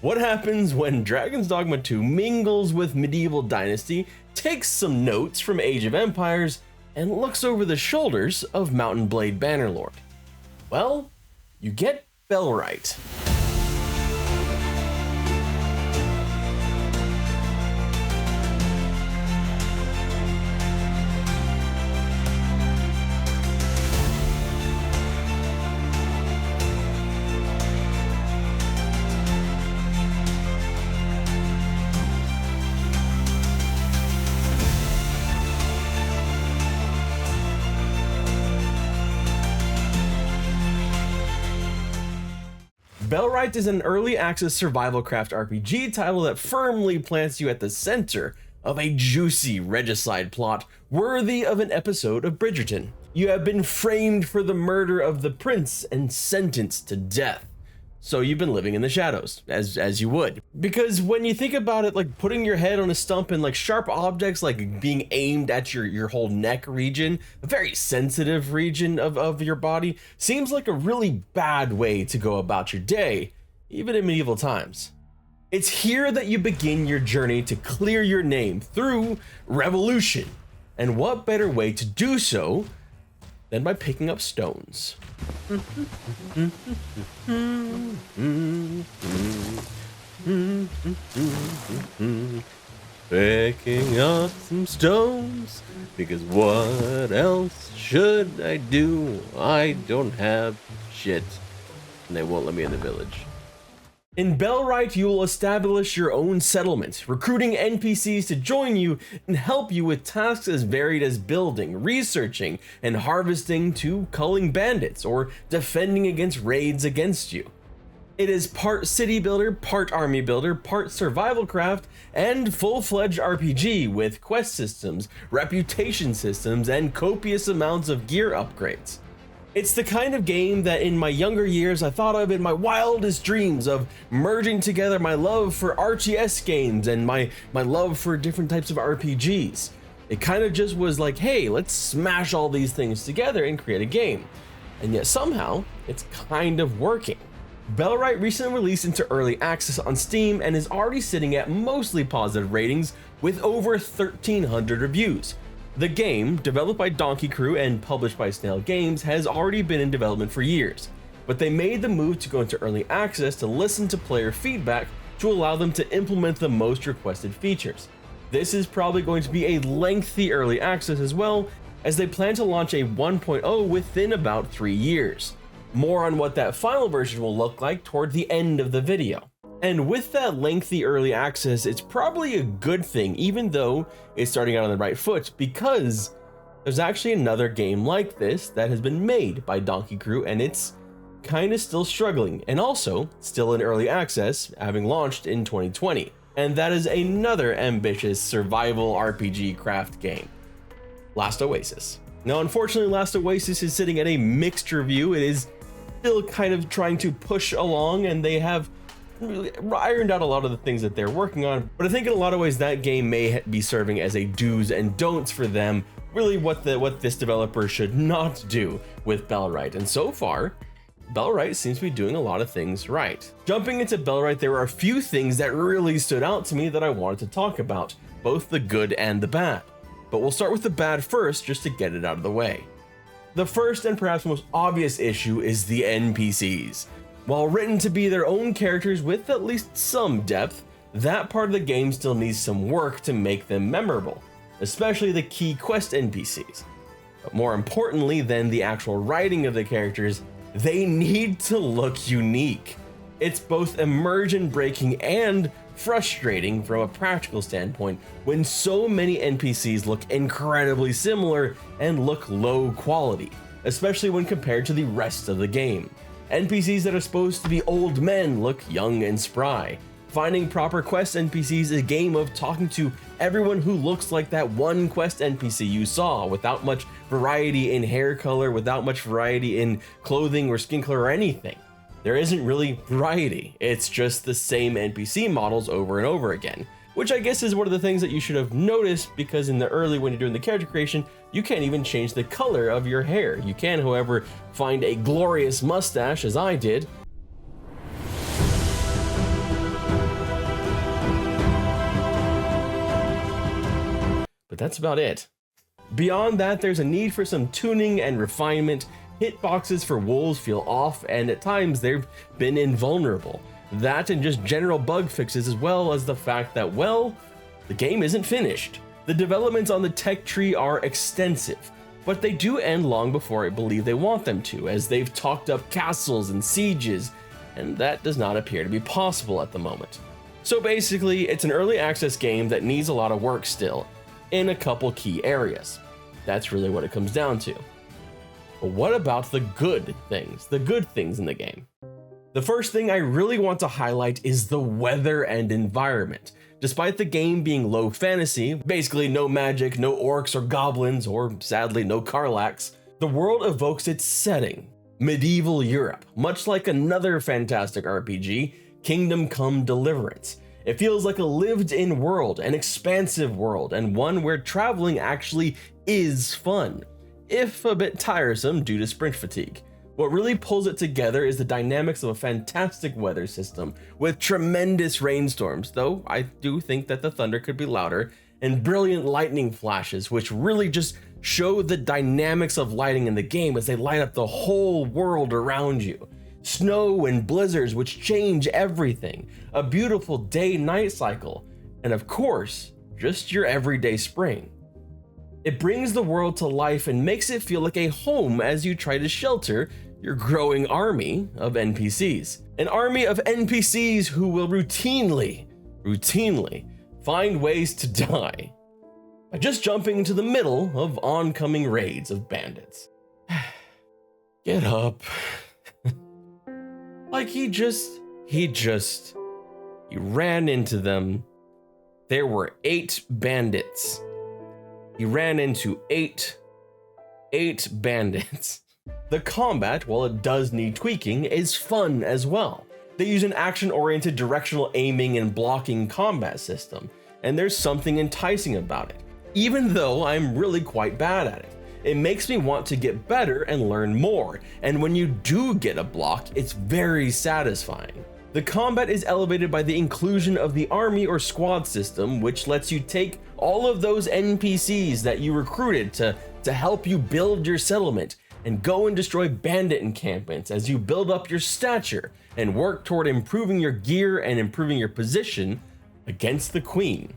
What happens when Dragon's Dogma 2 mingles with Medieval Dynasty, takes some notes from Age of Empires, and looks over the shoulders of Mount and Blade Bannerlord? Well, you get Bellwright. Bellwright is an early access survival craft RPG title that firmly plants you at the center of a juicy regicide plot worthy of an episode of Bridgerton. You have been framed for the murder of the prince and sentenced to death. So you've been living in the shadows, as you would. Because when you think about it, like putting your head on a stump and like sharp objects like being aimed at your whole neck region, a very sensitive region of your body, seems like a really bad way to go about your day, even in medieval times. It's here that you begin your journey to clear your name through revolution. And what better way to do so than by picking up stones? Picking up some stones, because what else should I do? I don't have shit, and they won't let me in the village. In Bellwright, you will establish your own settlement, recruiting NPCs to join you and help you with tasks as varied as building, researching, and harvesting to culling bandits or defending against raids against you. It is part city builder, part army builder, part survival craft, and full-fledged RPG with quest systems, reputation systems, and copious amounts of gear upgrades. It's the kind of game that in my younger years I thought of in my wildest dreams of merging together my love for RTS games and my love for different types of RPGs. It kind of just was like, hey, let's smash all these things together and create a game. And yet somehow, it's kind of working. Bellwright recently released into early access on Steam and is already sitting at mostly positive ratings with over 1,300 reviews. The game, developed by Donkey Crew and published by Snail Games, has already been in development for years, but they made the move to go into early access to listen to player feedback to allow them to implement the most requested features. This is probably going to be a lengthy early access as well, as they plan to launch a 1.0 within about 3 years. More on what that final version will look like toward the end of the video. And with that lengthy early access, it's probably a good thing, even though it's starting out on the right foot, because there's actually another game like this that has been made by Donkey Crew, and it's kind of still struggling, and also still in early access, having launched in 2020. And that is another ambitious survival RPG craft game, Last Oasis. Now, unfortunately, Last Oasis is sitting at a mixed review. It is still kind of trying to push along, and they have really ironed out a lot of the things that they're working on, but I think in a lot of ways that game may be serving as a do's and don'ts for them, really what this developer should not do with Bellwright. And so far, Bellwright seems to be doing a lot of things right. Jumping into Bellwright, there are a few things that really stood out to me that I wanted to talk about, both the good and the bad. But we'll start with the bad first, just to get it out of the way. The first and perhaps most obvious issue is the NPCs. While written to be their own characters with at least some depth, that part of the game still needs some work to make them memorable, especially the key quest NPCs. But more importantly than the actual writing of the characters, they need to look unique. It's both immersion breaking and frustrating from a practical standpoint when so many NPCs look incredibly similar and look low quality, especially when compared to the rest of the game. NPCs that are supposed to be old men look young and spry. Finding proper quest NPCs is a game of talking to everyone who looks like that one quest NPC you saw, without much variety in hair color, without much variety in clothing or skin color or anything. There isn't really variety, it's just the same NPC models over and over again. Which I guess is one of the things that you should have noticed, because in the early, when you're doing the character creation, you can't even change the color of your hair. You can, however, find a glorious mustache, as I did, but that's about it. Beyond that, there's a need for some tuning and refinement. Hitboxes for wolves feel off, and at times they've been invulnerable. That and just general bug fixes, as well as the fact that, well, the game isn't finished. The developments on the tech tree are extensive, but they do end long before I believe they want them to, as they've talked up castles and sieges, and that does not appear to be possible at the moment. So basically, it's an early access game that needs a lot of work still, in a couple key areas. That's really what it comes down to. But what about the good things in the game? The first thing I really want to highlight is the weather and environment. Despite the game being low fantasy, basically no magic, no orcs or goblins, or sadly no Karlachs, the world evokes its setting, medieval Europe, much like another fantastic RPG, Kingdom Come Deliverance. It feels like a lived-in world, an expansive world, and one where traveling actually is fun, if a bit tiresome due to sprint fatigue. What really pulls it together is the dynamics of a fantastic weather system with tremendous rainstorms, though I do think that the thunder could be louder, and brilliant lightning flashes, which really just show the dynamics of lighting in the game as they light up the whole world around you. Snow and blizzards which change everything, a beautiful day-night cycle, and of course, just your everyday spring. It brings the world to life and makes it feel like a home as you try to shelter your growing army of NPCs. An army of NPCs who will routinely find ways to die by just jumping into the middle of oncoming raids of bandits. Get up. Like he ran into them. There were 8 bandits. He ran into eight bandits. The combat, while it does need tweaking, is fun as well. They use an action-oriented directional aiming and blocking combat system, and there's something enticing about it. Even though I'm really quite bad at it, it makes me want to get better and learn more, and when you do get a block, it's very satisfying. The combat is elevated by the inclusion of the army or squad system, which lets you take all of those NPCs that you recruited to help you build your settlement and go and destroy bandit encampments as you build up your stature and work toward improving your gear and improving your position against the queen.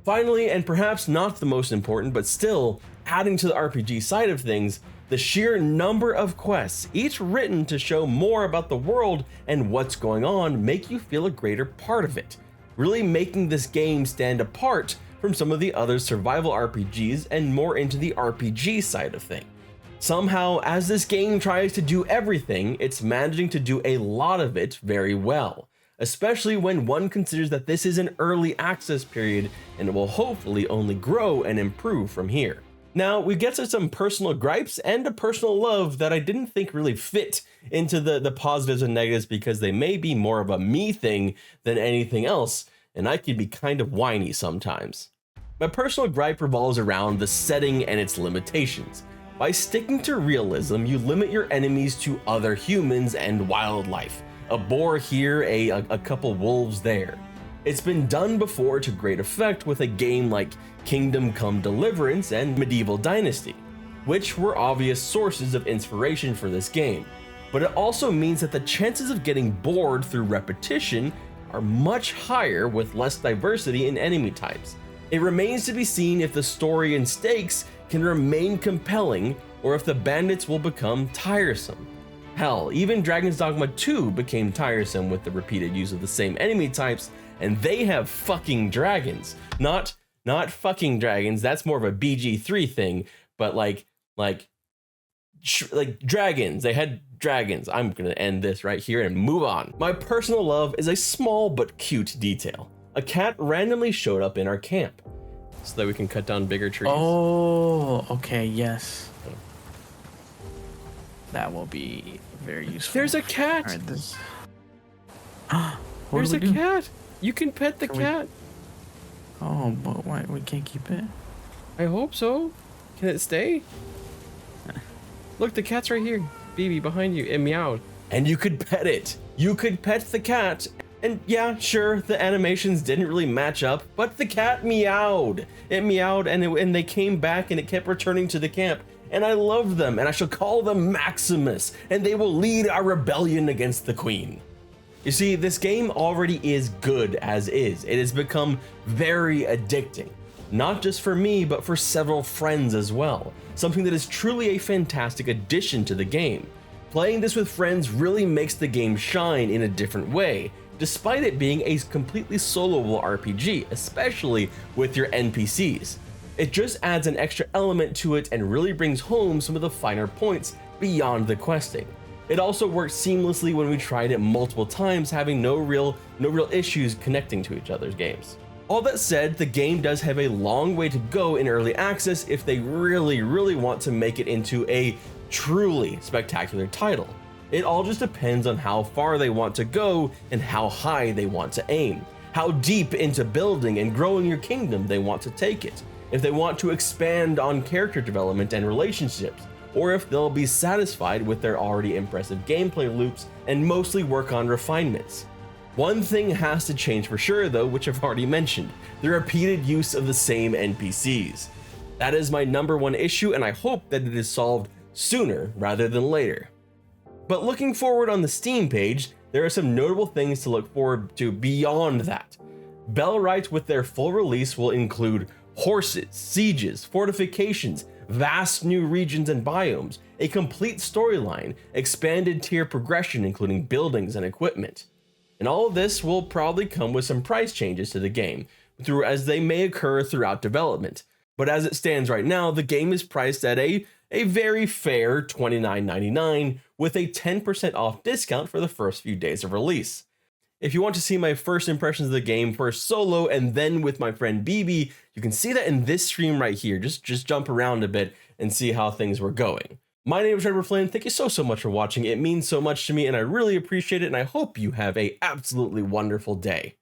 Finally, and perhaps not the most important, but still adding to the RPG side of things, the sheer number of quests, each written to show more about the world and what's going on, make you feel a greater part of it, really making this game stand apart from some of the other survival RPGs and more into the RPG side of things. Somehow, as this game tries to do everything, it's managing to do a lot of it very well, especially when one considers that this is an early access period and it will hopefully only grow and improve from here. Now, we get to some personal gripes and a personal love that I didn't think really fit into the positives and negatives because they may be more of a me thing than anything else, and I can be kind of whiny sometimes. My personal gripe revolves around the setting and its limitations. By sticking to realism, you limit your enemies to other humans and wildlife. A boar here, a couple wolves there. It's been done before to great effect with a game like Kingdom Come Deliverance and Medieval Dynasty, which were obvious sources of inspiration for this game. But it also means that the chances of getting bored through repetition are much higher with less diversity in enemy types. It remains to be seen if the story and stakes can remain compelling or if the bandits will become tiresome. Hell, even Dragon's Dogma 2 became tiresome with the repeated use of the same enemy types, and they have fucking dragons. Not fucking dragons, that's more of a BG3 thing, but like dragons, they had dragons. I'm gonna end this right here and move on. My personal love is a small but cute detail. A cat randomly showed up in our camp so that we can cut down bigger trees. Oh, okay, yes. That will be very useful. There's a cat. All right, this. There's a cat. You can pet the cat. Oh, but why we can't keep it? I hope so. Can it stay? Look, the cat's right here. Bibi, behind you. It meowed. And you could pet it. You could pet the cat. And yeah, sure, the animations didn't really match up, but the cat meowed. It meowed and they came back and it kept returning to the camp. And I love them, and I shall call them Maximus, and they will lead our rebellion against the Queen. You see, this game already is good as is. It has become very addicting. Not just for me, but for several friends as well. Something that is truly a fantastic addition to the game. Playing this with friends really makes the game shine in a different way, despite it being a completely soloable RPG, especially with your NPCs. It just adds an extra element to it and really brings home some of the finer points beyond the questing. It also worked seamlessly when we tried it multiple times, having no real issues connecting to each other's games. All that said, the game does have a long way to go in early access if they really want to make it into a truly spectacular title. It all just depends on how far they want to go and how high they want to aim, how deep into building and growing your kingdom they want to take it, if they want to expand on character development and relationships, or if they'll be satisfied with their already impressive gameplay loops and mostly work on refinements. One thing has to change for sure though, which I've already mentioned, the repeated use of the same NPCs. That is my #1 issue, and I hope that it is solved sooner rather than later. But looking forward on the Steam page, there are some notable things to look forward to beyond that. Bellwright with their full release will include horses, sieges, fortifications, vast new regions and biomes, a complete storyline, expanded tier progression including buildings and equipment. And all of this will probably come with some price changes to the game, as they may occur throughout development. But as it stands right now, the game is priced at a very fair $29.99 with a 10% off discount for the first few days of release. If you want to see my first impressions of the game, first solo and then with my friend BB, you can see that in this stream right here. Just jump around a bit and see how things were going. My name is Trevor Flynn. Thank you so much for watching. It means so much to me and I really appreciate it, and I hope you have a absolutely wonderful day.